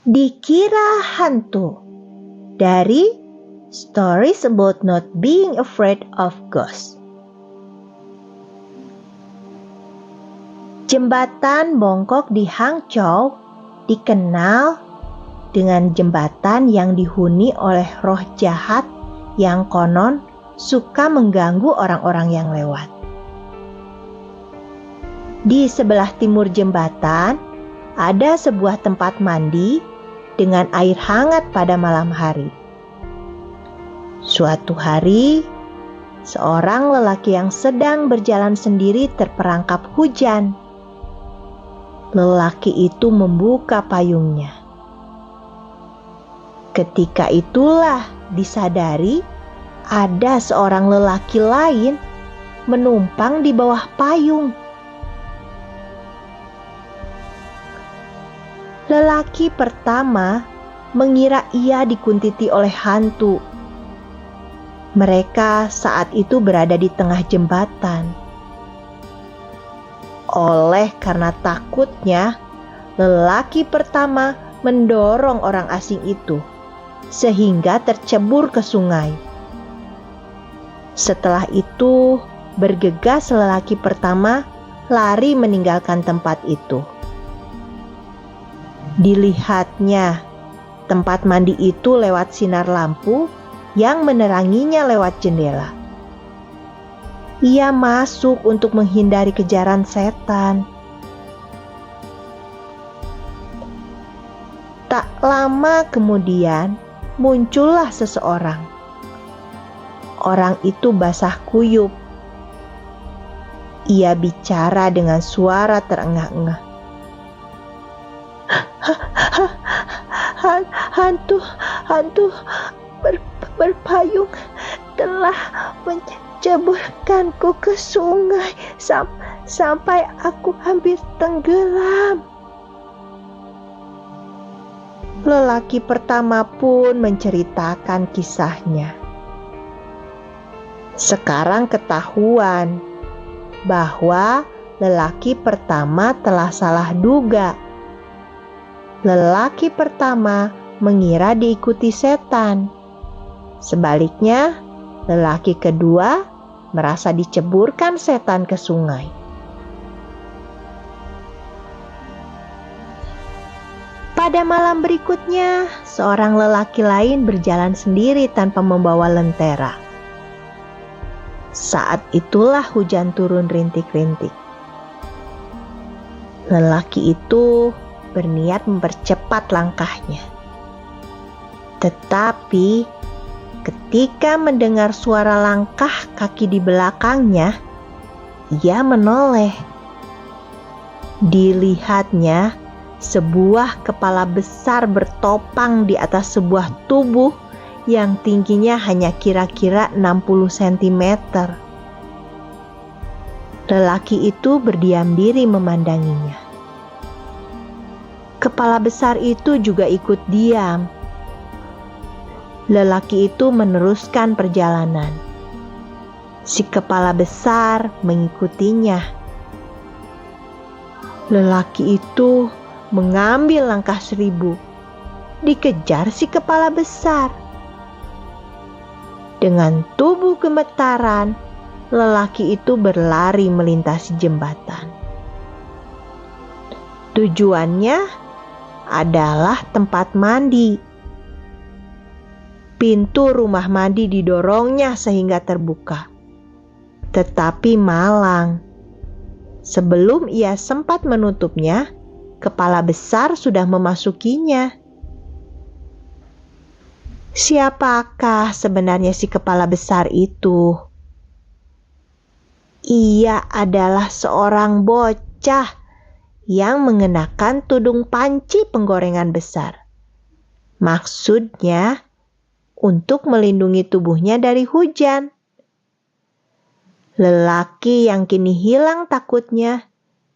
Dikira hantu dari Stories About Not Being Afraid of Ghosts. Jembatan bongkok di Hangzhou dikenal dengan jembatan yang dihuni oleh roh jahat yang konon suka mengganggu orang-orang yang lewat. Di sebelah timur jembatan ada sebuah tempat mandi dengan air hangat pada malam hari. Suatu hari, seorang lelaki yang sedang berjalan sendiri terperangkap hujan. Lelaki itu membuka payungnya. Ketika itulah disadari ada seorang lelaki lain menumpang di bawah payung. Lelaki pertama mengira ia dikuntiti oleh hantu. Mereka saat itu berada di tengah jembatan. Oleh karena takutnya, lelaki pertama mendorong orang asing itu sehingga tercebur ke sungai. Setelah itu, bergegas lelaki pertama lari meninggalkan tempat itu. Dilihatnya, tempat mandi itu lewat sinar lampu yang meneranginya lewat jendela. Ia masuk untuk menghindari kejaran setan. Tak lama kemudian muncullah seseorang. Orang itu basah kuyup. Ia bicara dengan suara terengah-engah. Hantu berpayung telah menceburkanku ke sungai sampai aku hampir tenggelam. Lelaki pertama pun menceritakan kisahnya. Sekarang ketahuan bahwa lelaki pertama telah salah duga. Lelaki pertama mengira diikuti setan. Sebaliknya, lelaki kedua merasa diceburkan setan ke sungai. Pada malam berikutnya, seorang lelaki lain berjalan sendiri tanpa membawa lentera. Saat itulah hujan turun rintik-rintik. Lelaki itu berniat mempercepat langkahnya. Tetapi ketika mendengar suara langkah kaki di belakangnya, ia menoleh. Dilihatnya sebuah kepala besar bertopang di atas sebuah tubuh yang tingginya hanya kira-kira 60 cm. Lelaki itu berdiam diri memandanginya. Kepala besar itu juga ikut diam. Lelaki itu meneruskan perjalanan. Si kepala besar mengikutinya. Lelaki itu mengambil langkah 1000. Dikejar si kepala besar. Dengan tubuh gemetaran, lelaki itu berlari melintasi jembatan. Tujuannya adalah tempat mandi. Pintu rumah mandi didorongnya sehingga terbuka. Tetapi malang. Sebelum ia sempat menutupnya, kepala besar sudah memasukinya. Siapakah sebenarnya si kepala besar itu? Ia adalah seorang bocah yang mengenakan tudung panci penggorengan besar. Maksudnya untuk melindungi tubuhnya dari hujan. Lelaki yang kini hilang takutnya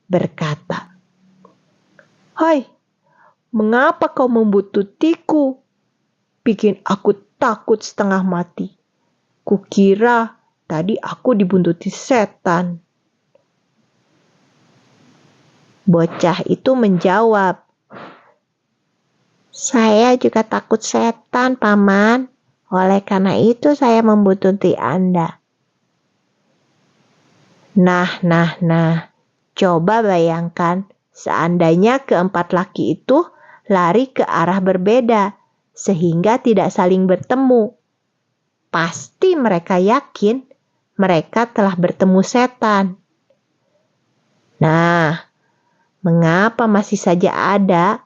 berkata, "Hai, mengapa kau membuntutiku? Bikin aku takut setengah mati. Kukira tadi aku dibuntuti setan." Bocah itu menjawab, Saya juga takut setan, Paman. Oleh karena itu saya membuntuti Anda. Nah. Coba bayangkan, seandainya keempat laki itu lari ke arah berbeda, sehingga tidak saling bertemu. Pasti mereka yakin mereka telah bertemu setan. Nah, mengapa masih saja ada